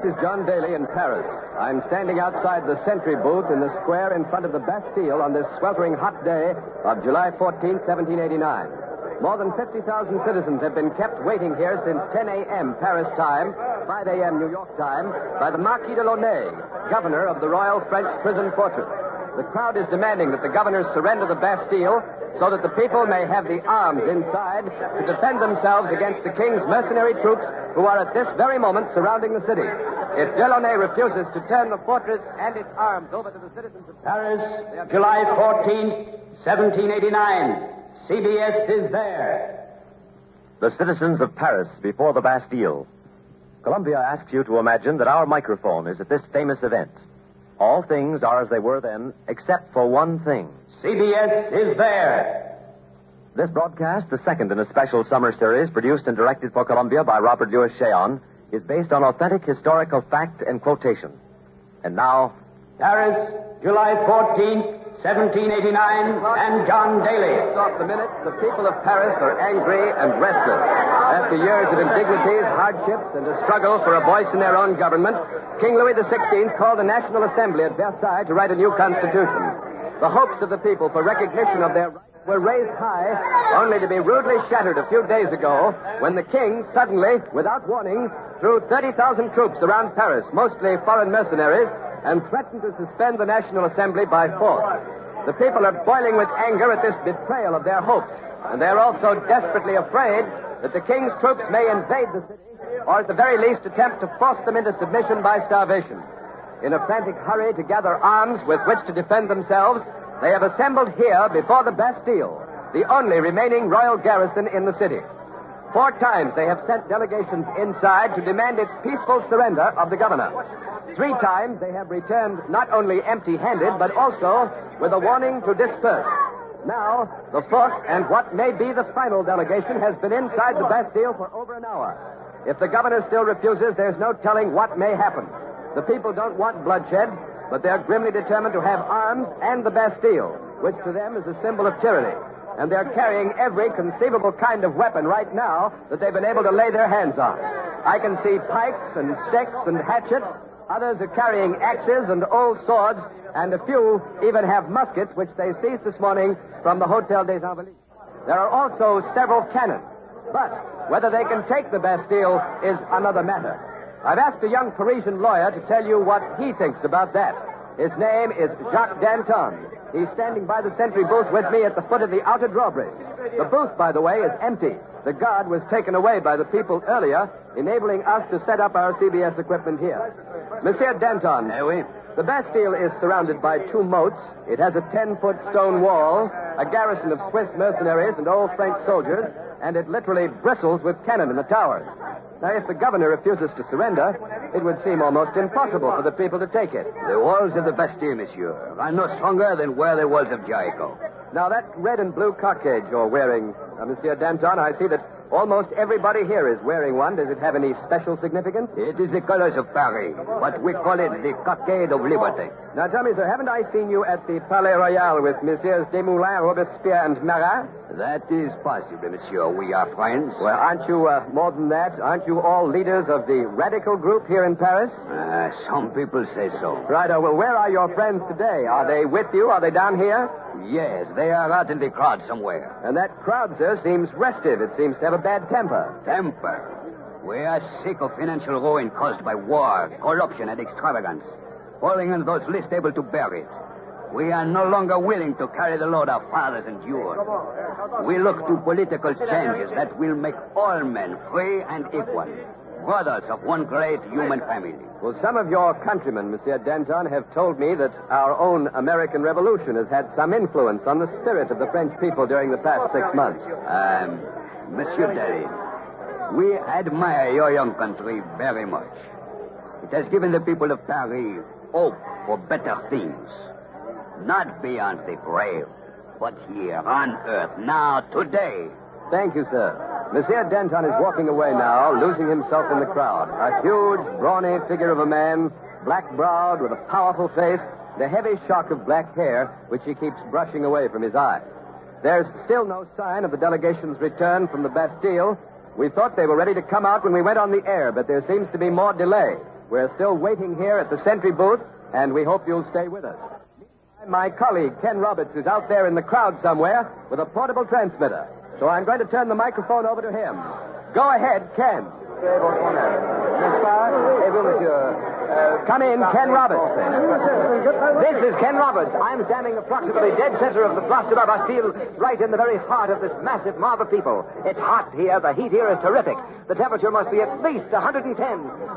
is John Daly in Paris. I'm standing outside the sentry booth in the square in front of the Bastille on this sweltering hot day of July 14, 1789. More than 50,000 citizens have been kept waiting here since 10 a.m. Paris time, 5 a.m. New York time, by the Marquis de Launay, governor of the Royal French Prison Fortress. The crowd is demanding that the governor surrender the Bastille so that the people may have the arms inside to defend themselves against the king's mercenary troops who are at this very moment surrounding the city. If Delaunay refuses to turn the fortress and its arms over to the citizens of Paris, July 14th, 1789. CBS is there. The citizens of Paris before the Bastille. Columbia asks you to imagine that our microphone is at this famous event. All things are as they were then, except for one thing. CBS is there. This broadcast, the second in a special summer series produced and directed for Columbia by Robert Louis Cheon, is based on authentic historical fact and quotation. And now, Paris, July 14th, 1789, and John Daly. It's off the minute. The people of Paris are angry and restless. After years of indignities, hardships, and a struggle for a voice in their own government, King Louis XVI called a National Assembly at Versailles to write a new constitution. The hopes of the people for recognition of their rights were raised high, only to be rudely shattered a few days ago when the king suddenly, without warning, threw 30,000 troops around Paris, mostly foreign mercenaries, and threatened to suspend the National Assembly by force. The people are boiling with anger at this betrayal of their hopes, and they are also desperately afraid that the king's troops may invade the city, or at the very least attempt to force them into submission by starvation. In a frantic hurry to gather arms with which to defend themselves, they have assembled here before the Bastille, the only remaining royal garrison in the city. 4 times they have sent delegations inside to demand its peaceful surrender of the governor. 3 times they have returned not only empty-handed, but also with a warning to disperse. Now, the 4th and what may be the final delegation has been inside the Bastille for over an hour. If the governor still refuses, there's no telling what may happen. The people don't want bloodshed, but they're grimly determined to have arms and the Bastille, which to them is a symbol of tyranny. And they're carrying every conceivable kind of weapon right now that they've been able to lay their hands on. I can see pikes and sticks and hatchets. Others are carrying axes and old swords, and a few even have muskets, which they seized this morning from the Hotel des Invalides. There are also several cannons, but whether they can take the Bastille is another matter. I've asked a young Parisian lawyer to tell you what he thinks about that. His name is Jacques Danton. He's standing by the sentry booth with me at the foot of the outer drawbridge. The booth, by the way, is empty. The guard was taken away by the people earlier, enabling us to set up our CBS equipment here. Monsieur Danton, oui. The Bastille is surrounded by 2 moats. It has a 10-foot stone wall, a garrison of Swiss mercenaries and old French soldiers, and it literally bristles with cannon in the towers. Now, if the governor refuses to surrender, it would seem almost impossible for the people to take it. The walls of the Bastille, monsieur, are no stronger than were the walls of Jericho. Now, that red and blue cockade you're wearing, Monsieur Danton, I see that almost everybody here is wearing one. Does it have any special significance? It is the colors of Paris, but we call it the cockade of liberty. Now, tell me, sir, haven't I seen you at the Palais Royal with Messieurs Desmoulins, Robespierre, and Marat? That is possible, monsieur. We are friends. Well, aren't you more than that? Aren't you all leaders of the radical group here in Paris? Some people say so. Right. Well, where are your friends today? Are they with you? Are they down here? Yes, they are out in the crowd somewhere. And that crowd, sir, seems restive. It seems to have a bad temper. Temper? We are sick of financial ruin caused by war, corruption, and extravagance, falling on those least able to bear it. We are no longer willing to carry the load our fathers endured. We look to political changes that will make all men free and equal, brothers of one great human family. Well, some of your countrymen, Monsieur Danton, have told me that our own American Revolution has had some influence on the spirit of the French people during the past 6 months. Monsieur Daly, we admire your young country very much. It has given the people of Paris hope for better things. Not beyond the grave, but here on earth, now, today. Thank you, sir. Monsieur Danton is walking away now, losing himself in the crowd. A huge, brawny figure of a man, black-browed, with a powerful face, and a heavy shock of black hair, which he keeps brushing away from his eyes. There's still no sign of the delegation's return from the Bastille. We thought they were ready to come out when we went on the air, but there seems to be more delay. We're still waiting here at the sentry booth, and we hope you'll stay with us. My colleague, Ken Roberts, is out there in the crowd somewhere with a portable transmitter. So I'm going to turn the microphone over to him. Go ahead, Ken. Come in, Ken Roberts. This is Ken Roberts. I'm standing approximately dead center of the Place de la Bastille, right in the very heart of this massive mob of people. It's hot here. The heat here is terrific. The temperature must be at least 110.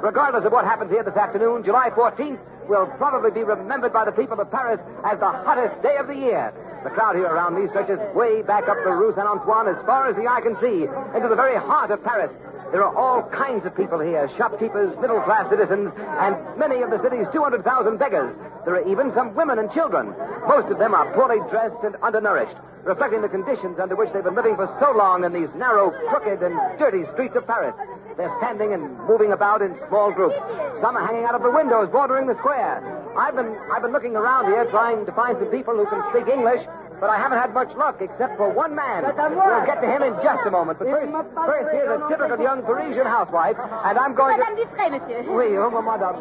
Regardless of what happens here this afternoon, July 14th will probably be remembered by the people of Paris as the hottest day of the year. The crowd here around me stretches way back up the Rue Saint-Antoine as far as the eye can see, into the very heart of Paris. There are all kinds of people here, shopkeepers, middle-class citizens, and many of the city's 200,000 beggars. There are even some women and children. Most of them are poorly dressed and undernourished, reflecting the conditions under which they've been living for so long in these narrow, crooked, and dirty streets of Paris. They're standing and moving about in small groups. Some are hanging out of the windows bordering the square. I've been looking around here trying to find some people who can speak English, but I haven't had much luck except for one man. We'll get to him in just a moment. But first here's a typical young Parisian housewife, and I'm going Madame Dupré, monsieur. Oui,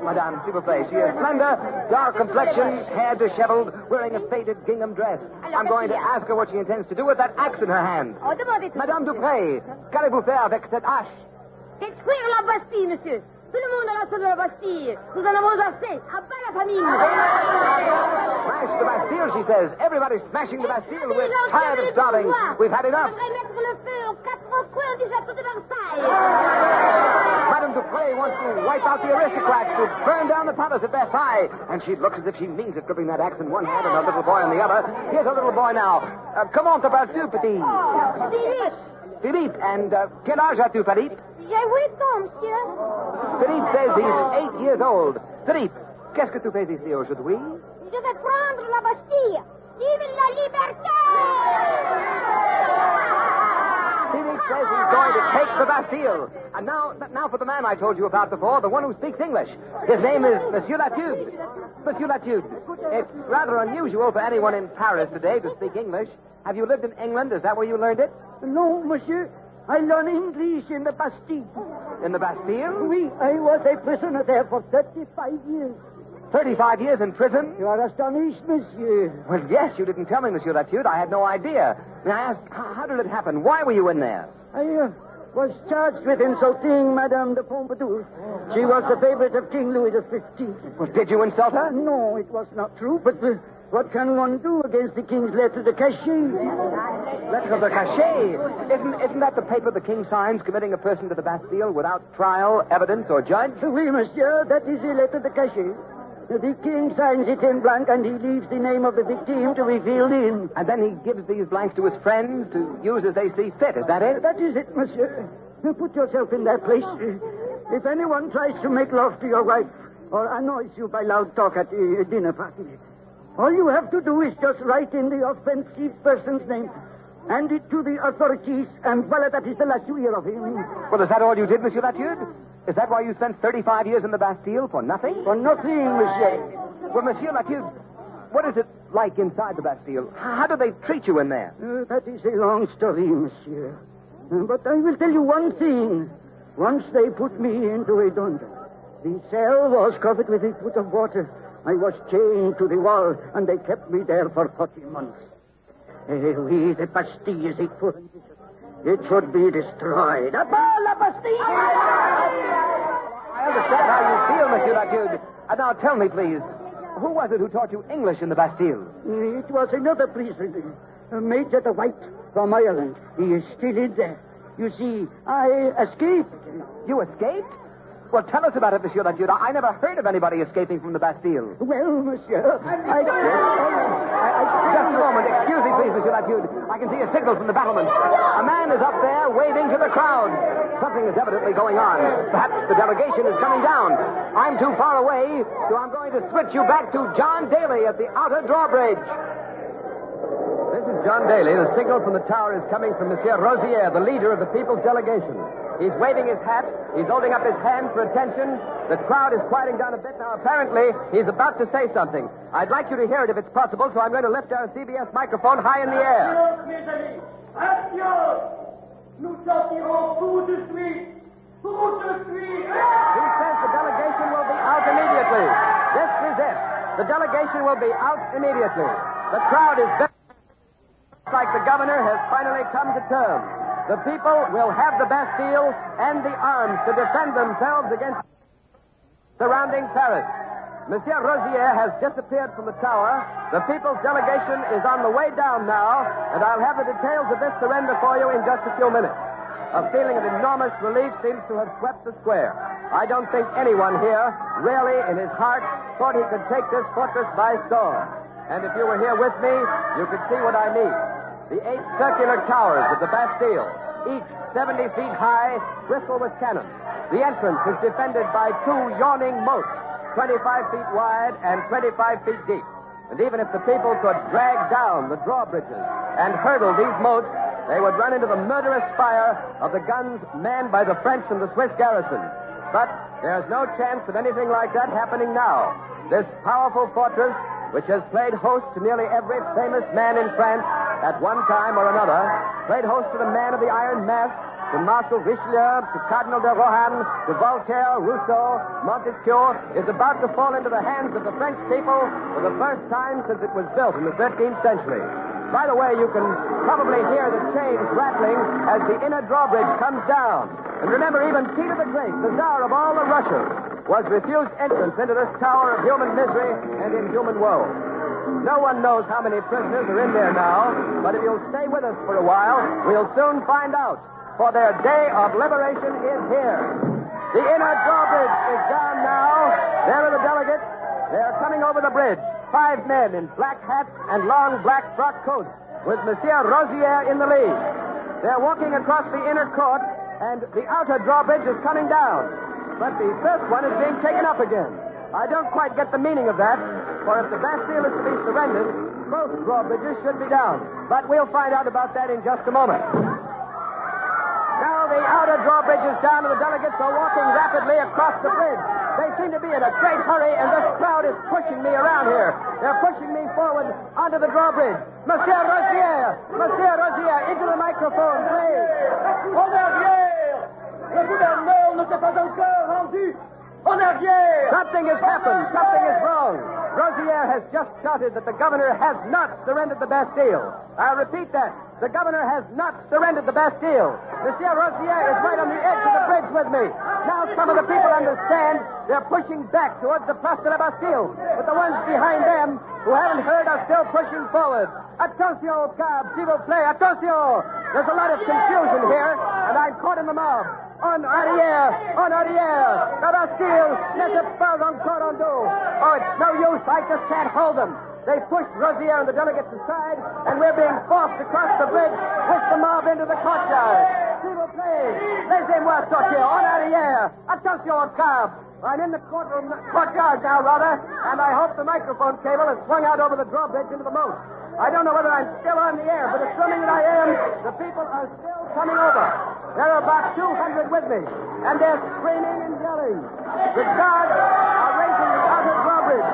madame, s'il vous plaît. She is slender, dark complexion, hair disheveled, wearing a faded gingham dress. I'm going to ask her what she intends to do with that axe in her hand. Oh, demandez tout. Madame Dupré, qu'allez-vous faire avec cette hache? Détruire la Bastille, monsieur. Tout le monde a la de la Bastille. Nous en avons assez. À bas la famine. Smash the Bastille, she says. Everybody's smashing the Bastille. We're tired of starving. We've had enough. Mettre le feu aux quatre coins du château de Versailles. Madame Dupré wants to wipe out the aristocrats, to burn down the palace at Versailles. And she looks as if she means it, gripping that axe in one hand and her little boy in the other. Here's her little boy now. Comment t'appelles-tu, petit? Philippe. Philippe. And quel âge as-tu, Philippe? J'ai 8 ans, monsieur. Philippe says he's 8 years old. Philippe, qu'est-ce que tu fais ici aujourd'hui? Je vais prendre la Bastille. Vive la liberté! Philippe says he's going to take the Bastille. And now for the man I told you about before, the one who speaks English. His name is Monsieur Latude. Monsieur Latude, it's rather unusual for anyone in Paris today to speak English. Have you lived in England? Is that where you learned it? No, monsieur. I learned English in the Bastille. In the Bastille? Oui, I was a prisoner there for 35 years. 35 years in prison? You are astonished, monsieur. Well, yes, you didn't tell me, Monsieur Latude. I had no idea. May I ask, how did it happen? Why were you in there? I was charged with insulting Madame de Pompadour. She was the favorite of King Louis XV. Well, did you insult her? No, it was not true, but what can one do against the king's lettre de cachet? Lettre de cachet? Isn't that the paper the king signs committing a person to the Bastille without trial, evidence, or judge? Oui, monsieur, that is a lettre de cachet. The king signs it in blank, and he leaves the name of the victim to be filled in. And then he gives these blanks to his friends to use as they see fit. Is that it? That is it, monsieur. Put yourself in that place. If anyone tries to make love to your wife or annoys you by loud talk at a dinner party, all you have to do is just write in the offensive person's name, hand it to the authorities, and voila, that is the last you hear of him. Well, is that all you did, Monsieur Latude? Is that why you spent 35 years in the Bastille? For nothing? For nothing, monsieur. Well, Monsieur Latude, what is it like inside the Bastille? How do they treat you in there? That is a long story, monsieur. But I will tell you one thing. Once they put me into a dungeon. The cell was covered with a foot of water. I was chained to the wall, and they kept me there for 40 months. Oui, the Bastille is a foreign vision. It should be destroyed. À bas la Bastille! I understand how you feel, Monsieur Latude. Now tell me, please, who was it who taught you English in the Bastille? It was another prisoner, Major the White from Ireland. He is still in there. You see, I escaped. You escaped? Well, tell us about it, Monsieur Latude. I never heard of anybody escaping from the Bastille. Well, monsieur, Just a moment. Excuse me, please, Monsieur Latude. I can see a signal from the battlement. A man is up there waving to the crowd. Something is evidently going on. Perhaps the delegation is coming down. I'm too far away, so I'm going to switch you back to John Daly at the outer drawbridge. This is John Daly. The signal from the tower is coming from Monsieur Rosier, the leader of the people's delegation. He's waving his hat. He's holding up his hand for attention. The crowd is quieting down a bit now. Apparently, he's about to say something. I'd like you to hear it if it's possible, so I'm going to lift our CBS microphone high in the air. Mes amis, action! Nous sortirons tout de suite! Tout de suite! He says the delegation will be please. This is it. The delegation will be out immediately. The crowd is very... like the governor has finally come to terms. The people will have the Bastille and the arms to defend themselves against surrounding Paris. Monsieur Rosier has disappeared from the tower. The people's delegation is on the way down now, and I'll have the details of this surrender for you in just a few minutes. A feeling of enormous relief seems to have swept the square. I don't think anyone here really, in his heart, thought he could take this fortress by storm. And if you were here with me, you could see what I mean. The 8 circular towers of the Bastille, each 70 feet high, bristle with cannon. The entrance is defended by 2 yawning moats, 25 feet wide and 25 feet deep. And even if the people could drag down the drawbridges and hurdle these moats, they would run into the murderous fire of the guns manned by the French and the Swiss garrison. But there's no chance of anything like that happening now. This powerful fortress, which has played host to nearly every famous man in France at one time or another, played host to the man of the Iron Mask, to Marshal Richelieu, to Cardinal de Rohan, to Voltaire, Rousseau, Montesquieu, is about to fall into the hands of the French people for the first time since it was built in the 13th century. By the way, you can probably hear the chains rattling as the inner drawbridge comes down. And remember, even Peter the Great, the Tsar of all the Russias, was refused entrance into this tower of human misery and inhuman woe. No one knows how many prisoners are in there now, but if you'll stay with us for a while, we'll soon find out. For their day of liberation is here. The inner drawbridge is down now. There are the delegates. They are coming over the bridge. 5 men in black hats and long black frock coats, with Monsieur Rosier in the lead. They're walking across the inner court, and the outer drawbridge is coming down. But the first one is being taken up again. I don't quite get the meaning of that, for if the Bastille is to be surrendered, both drawbridges should be down. But we'll find out about that in just a moment. Now the outer drawbridge is down, and the delegates are walking rapidly across the bridge. They seem to be in a great hurry, and this crowd is pushing me around here. They're pushing me forward onto the drawbridge. Monsieur Rosier! Monsieur Rosier, into the microphone, please. En arrière! Le gouverneur ne s'est pas encore rendu! En arrière! Something has happened. Something is wrong. Rosier has just shouted that the governor has not surrendered the Bastille. I'll repeat that. The governor has not surrendered the Bastille. Monsieur Rosier is right on the edge of the bridge with me. Now some of the people understand. They're pushing back towards the Place de la Bastille. But the ones behind them who haven't heard are still pushing forward. Attention, cab, s'il vous plaît, attention. There's a lot of confusion here, and I'm caught in the mob. En arrière, en arrière. La Bastille n'est pas encore en dos. Oh, it's no use. I just can't hold them. They pushed Rosier and the delegates aside, and we're being forced across the bridge with the mob into the courtyard. S'il vous plaît, laissez-moi sortir. En arrière. Attention, cab. I'm in the courtyard now, rather, and I hope the microphone cable is swung out over the drawbridge into the moat. I don't know whether I'm still on the air, but assuming that I am, the people are still coming over. There are about 200 with me, and they're screaming and yelling. The guards are raising the outer drawbridge.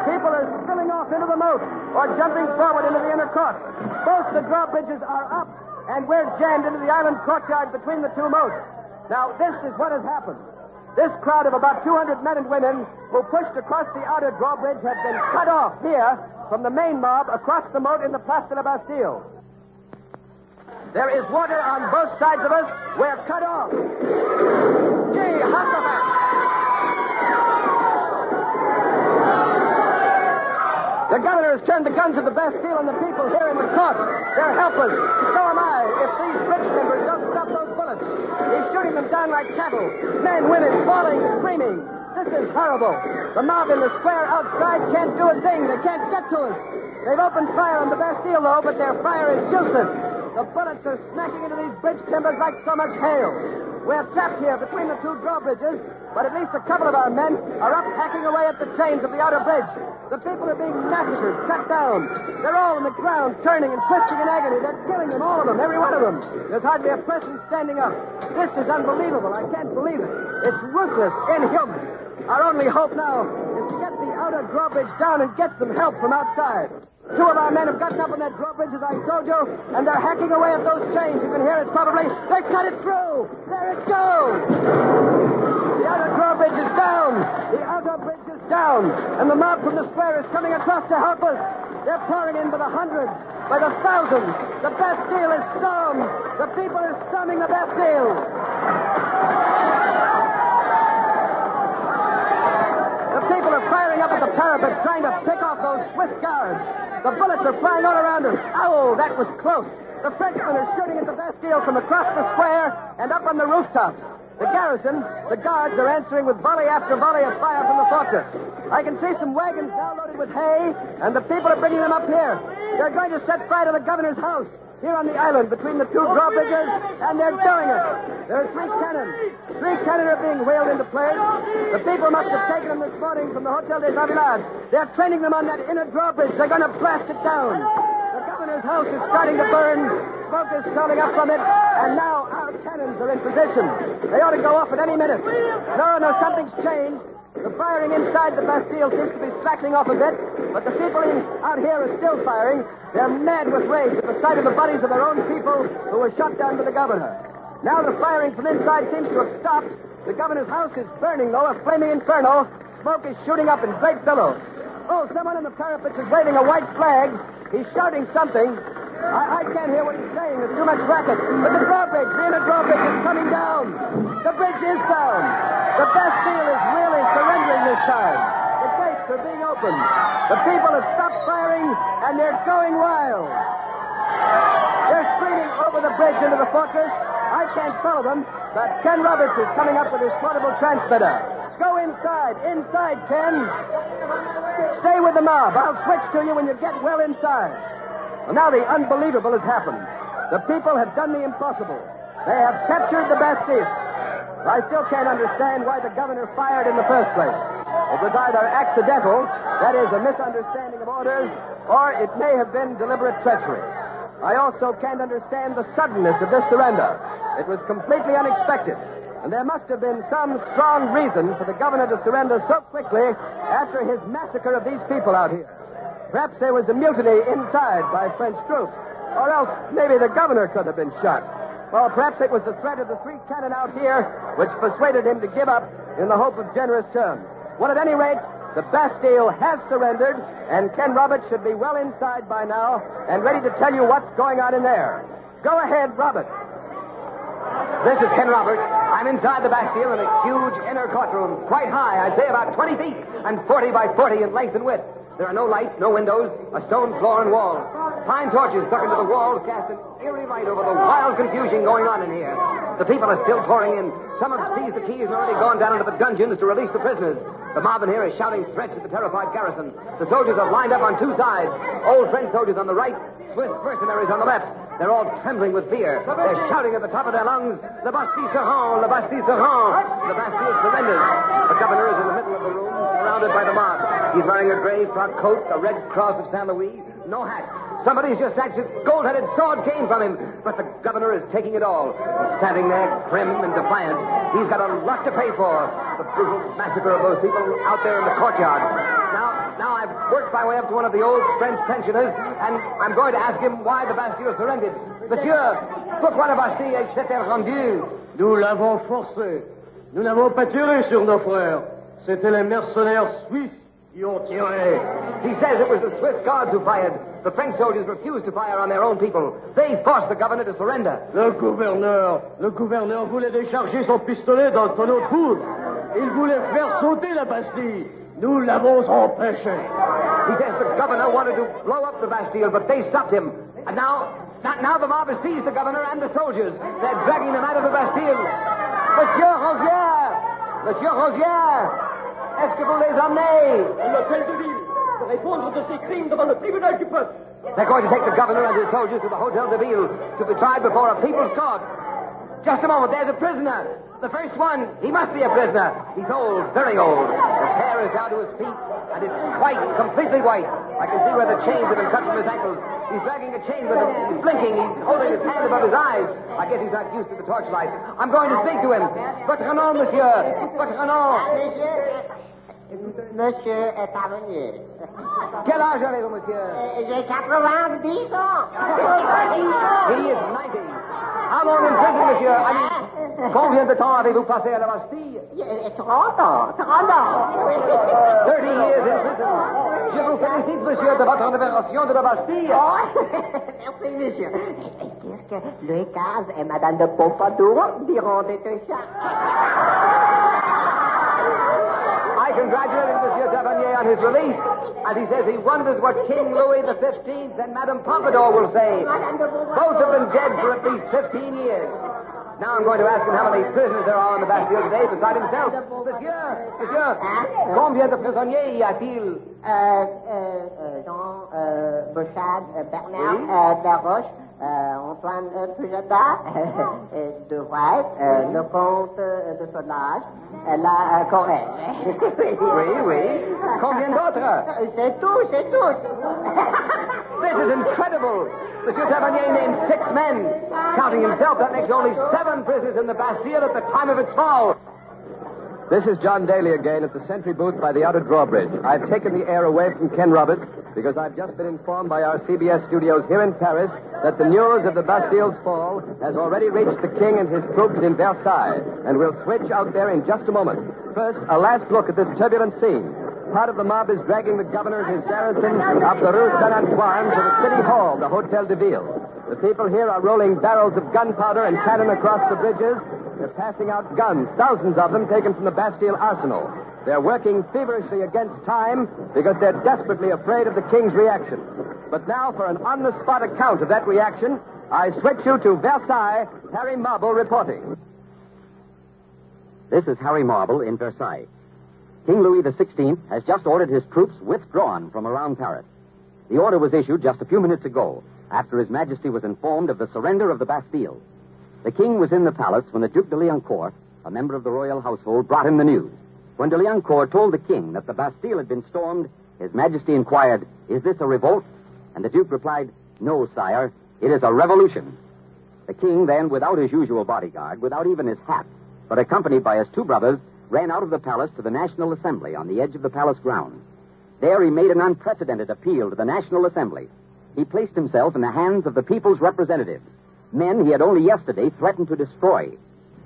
People are spilling off into the moat or jumping forward into the inner court. Both the drawbridges are up, and we're jammed into the island courtyard between the 2 moats. Now, this is what has happened. This crowd of about 200 men and women who pushed across the outer drawbridge have been cut off here from the main mob across the moat in the Place de la Bastille. There is water on both sides of us. We're cut off. Gee, Huckleback! The governor has turned the guns of the Bastille on the people here in the court. They're helpless. So am I. If these bridge timbers don't stop those bullets. He's shooting them down like cattle. Men, women, falling, screaming. This is horrible. The mob in the square outside can't do a thing. They can't get to us. They've opened fire on the Bastille, though, but their fire is useless. The bullets are smacking into these bridge timbers like so much hail. We're trapped here between the 2 drawbridges, but at least a couple of our men are up hacking away at the chains of the outer bridge. The people are being massacred, cut down. They're all on the ground, turning and twisting in agony. They're killing them, all of them, every one of them. There's hardly a person standing up. This is unbelievable. I can't believe it. It's ruthless, inhuman. Our only hope now is to get the outer drawbridge down and get some help from outside. 2 of our men have gotten up on that drawbridge, as I told you, and they're hacking away at those chains. You can hear it probably. They cut it through. There it goes. outer drawbridge is down. The outer bridge is down. And the mob from the square is coming across to help us. They're pouring in by the hundreds, by the thousands. The Bastille is stormed. The people are storming the Bastille. The people are firing up at the parapets, trying to pick off those Swiss guards. The bullets are flying all around us. Oh, that was close. The Frenchmen are shooting at the Bastille from across the square and up on the rooftops. The garrison, the guards, are answering with volley after volley of fire from the fortress. I can see some wagons now loaded with hay, and the people are bringing them up here. They're going to set fire to the governor's house here on the island between the two drawbridges, and they're doing it. There are 3 cannon. 3 cannon are being wheeled into place. The people must have taken them this morning from the Hotel des Avilades. They're training them on that inner drawbridge. They're going to blast it down. The governor's house is starting to burn. Smoke is curling up from it, and now our cannons are in position. They ought to go off at any minute. No, something's changed. The firing inside the Bastille seems to be slackening off a bit, but the people out here are still firing. They're mad with rage at the sight of the bodies of their own people who were shot down by the governor. Now the firing from inside seems to have stopped. The governor's house is burning, though, a flaming inferno. Smoke is shooting up in great billows. Oh, someone on the parapets is waving a white flag. He's shouting something. I can't hear what he's saying. There's too much racket. But the drawbridge, the inner drawbridge is coming down. The bridge is down. The Bastille is really surrendering this time. The gates are being opened. The people have stopped firing, and they're going wild. They're streaming over the bridge into the fortress. I can't follow them, but Ken Roberts is coming up with his portable transmitter. Go inside. Inside, Ken. Stay with the mob. I'll switch to you when you get well inside. Well, now the unbelievable has happened. The people have done the impossible. They have captured the Bastille. I still can't understand why the governor fired in the first place. It was either accidental, that is, a misunderstanding of orders, or it may have been deliberate treachery. I also can't understand the suddenness of this surrender. It was completely unexpected, and there must have been some strong reason for the governor to surrender so quickly after his massacre of these people out here. Perhaps there was a mutiny inside by French troops, or else maybe the governor could have been shot. Or perhaps it was the threat of the 3 cannon out here which persuaded him to give up in the hope of generous terms. Well, at any rate, the Bastille has surrendered, and Ken Roberts should be well inside by now and ready to tell you what's going on in there. Go ahead, Roberts. This is Ken Roberts. I'm inside the Bastille in a huge inner courtroom, quite high, I'd say about 20 feet, and 40 by 40 in length and width. There are no lights, no windows, a stone floor and walls. Pine torches stuck into the walls cast an eerie light over the wild confusion going on in here. The people are still pouring in. Some have seized the keys and already gone down into the dungeons to release the prisoners. The mob in here is shouting threats at the terrified garrison. The soldiers have lined up on 2 sides. Old French soldiers on the right, Swiss mercenaries on the left. They're all trembling with fear. They're shouting at the top of their lungs, "Le Bastille se rend! Le Bastille se rend!" The Bastille surrenders. The governor is in the middle of the room, surrounded by the mob. He's wearing a gray frock coat, a red cross of Saint Louis, no hat. Somebody's just snatched his gold-headed sword cane from him, but the governor is taking it all. He's standing there, grim and defiant. He's got a lot to pay for the brutal massacre of those people out there in the courtyard. Now I've worked my way up to one of the old French pensioners, and I'm going to ask him why the Bastille surrendered. Monsieur, pourquoi la Bastille s'est-elle rendue? Nous l'avons forcé. Nous n'avons pas tiré sur nos frères. C'étaient les mercenaires suisses qui ont tiré. He says it was the Swiss guards who fired. The French soldiers refused to fire on their own people. They forced the governor to surrender. Le gouverneur voulait décharger son pistolet dans le tonneau de poudre. Il voulait faire sauter la Bastille. Nous l'avons empêché. He says the governor wanted to blow up the Bastille, but they stopped him. And now the mob has seized the governor and the soldiers. They're dragging them out of the Bastille. Monsieur Rosière, est-ce que vous les emmenez? L'hôtel de ville, pour répondre de ses crimes devant le tribunal du peuple. They're going to take the governor and his soldiers to the Hotel de Ville to be tried before a people's court. Just a moment, there's a prisoner. The first one, he must be a prisoner. He's old, very old. His hair is down to his feet, and it's white, completely white. I can see where the chains have been cut from his ankles. He's dragging a chain with him. He's blinking. He's holding his hand above his eyes. I guess he's not used to the torchlight. I'm going to speak to him. Votre nom, monsieur. Votre nom. Monsieur est parvenu. Quel âge avez-vous, monsieur? J'ai 90 ans. He is 90. How long in prison, monsieur? Combien de temps avez-vous passé à la Bastille? 30 ans. 30 years in prison. Je vous félicite, monsieur, de votre libération de la Bastille. Oh, merci, monsieur. Qu'est-ce que Louis XV et Madame de Pompadour diront de tout ça? I congratulate Monsieur Tavernier on his release, and he says he wonders what King Louis XV and Madame Pompadour will say. Both have been dead for at least 15 years. Now I'm going to ask him how many prisoners there are on the Bastille today beside himself. Monsieur, combien de prisonniers y a-t-il? Jean, Bouchard, Bernard, Desroches, Antoine Pujata, De White, le comte de Solange, la Corrèze. Oui. Combien d'autres? C'est tout. This is incredible. Monsieur Tavernier named 6 men. Counting himself, that makes only 7 prisoners in the Bastille at the time of its fall. This is John Daly again at the sentry booth by the outer drawbridge. I've taken the air away from Ken Roberts because I've just been informed by our CBS studios here in Paris that the news of the Bastille's fall has already reached the king and his troops in Versailles, and we'll switch out there in just a moment. First, a last look at this turbulent scene. Part of the mob is dragging the governor and his garrison up the Rue Saint-Antoine to the city hall, the Hotel de Ville. The people here are rolling barrels of gunpowder and cannon across the bridges. They're passing out guns, thousands of them taken from the Bastille arsenal. They're working feverishly against time because they're desperately afraid of the king's reaction. But now, for an on-the-spot account of that reaction, I switch you to Versailles. Harry Marble reporting. This is Harry Marble in Versailles. King Louis XVI has just ordered his troops withdrawn from around Paris. The order was issued just a few minutes ago, after His Majesty was informed of the surrender of the Bastille. The king was in the palace when the Duc de Liancourt, a member of the royal household, brought him the news. When de Liancourt told the king that the Bastille had been stormed, His Majesty inquired, "Is this a revolt?" And the Duke replied, "No, sire, it is a revolution." The king then, without his usual bodyguard, without even his hat, but accompanied by his 2 brothers, ran out of the palace to the National Assembly on the edge of the palace grounds. There he made an unprecedented appeal to the National Assembly. He placed himself in the hands of the people's representatives, men he had only yesterday threatened to destroy.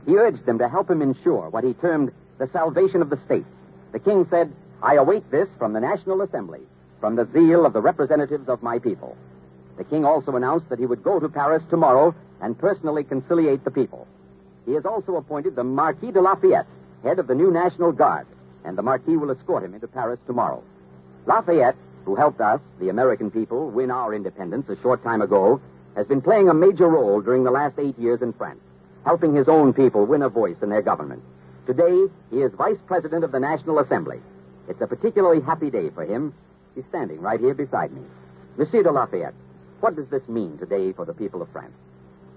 He urged them to help him ensure what he termed the salvation of the state. The king said, "I await this from the National Assembly, from the zeal of the representatives of my people." The king also announced that he would go to Paris tomorrow and personally conciliate the people. He has also appointed the Marquis de Lafayette, head of the new National Guard, and the Marquis will escort him into Paris tomorrow. Lafayette, who helped us, the American people, win our independence a short time ago, has been playing a major role during the last 8 years in France, helping his own people win a voice in their government. Today, he is Vice President of the National Assembly. It's a particularly happy day for him. He's standing right here beside me. Monsieur de Lafayette, what does this mean today for the people of France?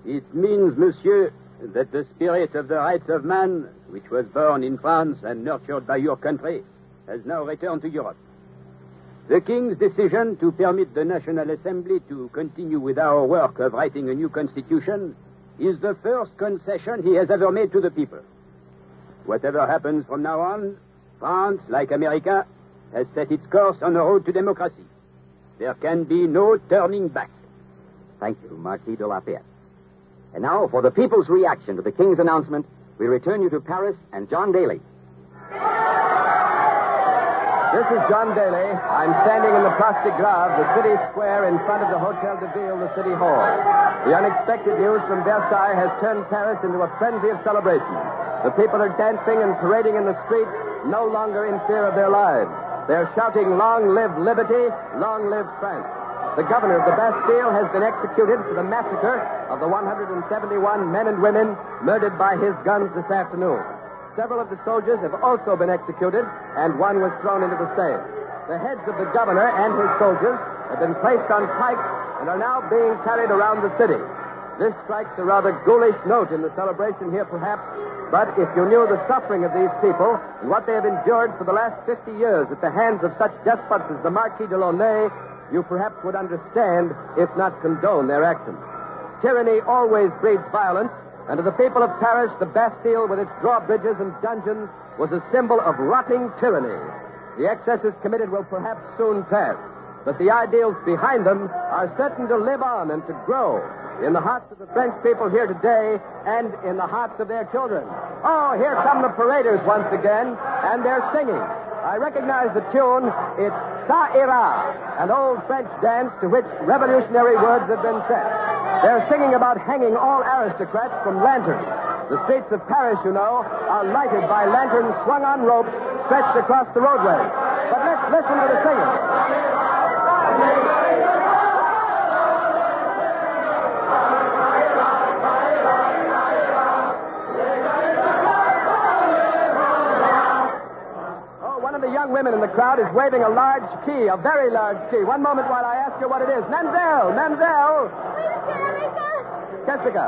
It means, monsieur, that the spirit of the rights of man, which was born in France and nurtured by your country, has now returned to Europe. The King's decision to permit the National Assembly to continue with our work of writing a new constitution is the first concession he has ever made to the people. Whatever happens from now on, France, like America, has set its course on the road to democracy. There can be no turning back. Thank you, Marquis de Lafayette. And now, for the people's reaction to the King's announcement, we return you to Paris and John Daly. This is John Daly. I'm standing in the Place de Grève, the city square in front of the Hotel de Ville, the city hall. The unexpected news from Versailles has turned Paris into a frenzy of celebration. The people are dancing and parading in the streets, no longer in fear of their lives. They're shouting, "Long live liberty, long live France." The governor of the Bastille has been executed for the massacre of the 171 men and women murdered by his guns this afternoon. Several of the soldiers have also been executed, and one was thrown into the Seine. The heads of the governor and his soldiers have been placed on pikes and are now being carried around the city. This strikes a rather ghoulish note in the celebration here, perhaps, but if you knew the suffering of these people and what they have endured for the last 50 years at the hands of such despots as the Marquis de Launay, you perhaps would understand, if not condone, their actions. Tyranny always breeds violence, and to the people of Paris, the Bastille, with its drawbridges and dungeons, was a symbol of rotting tyranny. The excesses committed will perhaps soon pass, but the ideals behind them are certain to live on and to grow. in the hearts of the French people here today and in the hearts of their children. Oh, here come the paraders once again, and they're singing. I recognize the tune. It's Ça Ira, an old French dance to which revolutionary words have been set. They're singing about hanging all aristocrats from lanterns. The streets of Paris, you know, are lighted by lanterns swung on ropes stretched across the roadway. But let's listen to the singing. Women in the crowd is waving a large key, a very large key. One moment while I ask her what it is. Mademoiselle! Qu'est-ce que?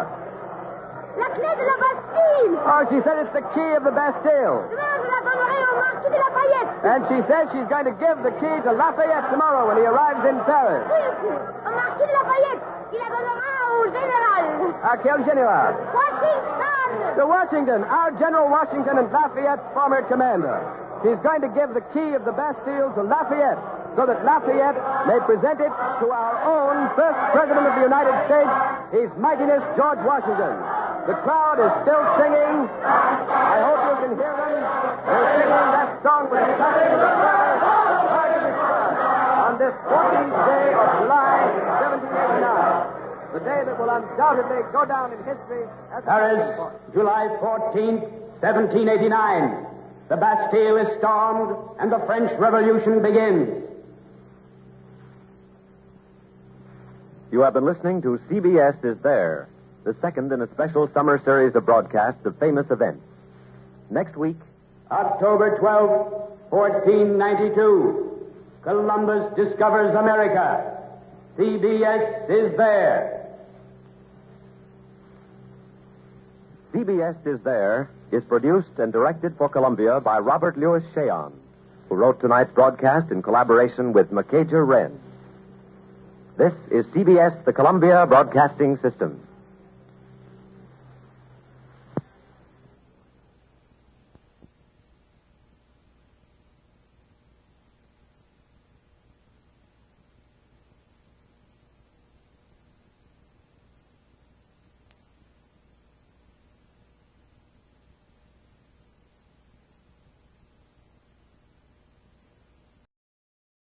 La clé de la Bastille! Oh, she said it's the key of the Bastille. Demain, je la donnerai au Marquis de Lafayette. And she says she's going to give the key to Lafayette tomorrow when he arrives in Paris. Oui, au Marquis de Lafayette. Il la donnera au général. À quel général? Washington! To Washington, our General Washington and Lafayette's former commander. She's going to give the key of the Bastille to Lafayette so that Lafayette may present it to our own first President of the United States, His Mightiness George Washington. The crowd is still singing. I hope you can hear them. They're singing that song with a passion of pride, hard to describe. On this 14th day of July, 1789, the day that will undoubtedly go down in history as Paris, July 14th, 1789. The Bastille is stormed, and the French Revolution begins. You have been listening to CBS Is There, the second in a special summer series of broadcasts of famous events. Next week, October 12th, 1492. Columbus discovers America. CBS is there. CBS Is There is produced and directed for Columbia by Robert Louis Cheon, who wrote tonight's broadcast in collaboration with Macaja Wren. This is CBS, the Columbia Broadcasting System.